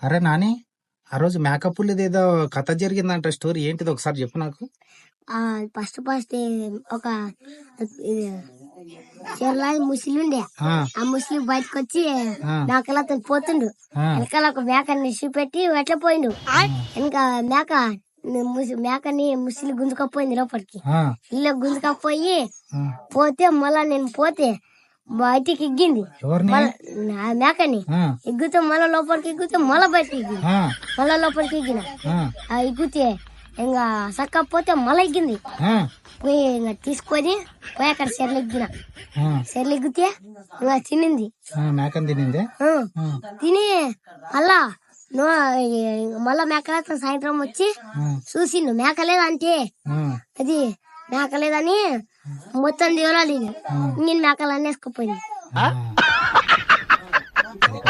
అరే నాని, ఆ రోజు మేకపుల్లిది ఏదో కథ జరిగిందంట, స్టోరీ ఏంటిది ఒకసారి చెప్పు నాకు. ఫస్ట్ ఒక చెల్లాయి ముసలి ఉండే. ఆ, ఆ ముసలి బయటకు వచ్చి ఆ, మేకలతో పోతుండు. ఆ, వెనకాల ఒక మేకని పెట్టి ఎట్లా పోయిండు. వెనక మేకని ముసలి గుంజుకపోయింది లోపలికి. ఆ, ఇల్లు గుంజుకపోయి ఆ. పోతే మళ్ళా నేను పోతే బయటికి ఎగ్గింది. ఎవరిని? ఆ మేకని ఆ, ఎగ్గితే మళ్ళా లోపలికి ఎగ్గితే మళ్ళా బయటికి ఎగ్గింది. ఆ, మళ్ళా లోపలికి ఎగ్గిన ఆ, ఎగ్గితే ఇంకా సక్కపోతే మళ్ళా ఎగ్గింది. ఆ, పోయి ఇంకా తీసుకొని పోయి అక్కడ సెర్లు ఎగ్గిన. ఆ. సెర్లు ఎగ్గితే ఇంకా తినింది. మేకని తినిందే. ఆ, ఆ, తిని మళ్ళా మేకలతో సాయంత్రం వచ్చి ఆ, చూసిండు మేకలేదంటే ఆ, అది మేకలేదని మొత్తం దిగలాలి. నేను మేకలు అన్నేసుకుపోయింది. ఆ.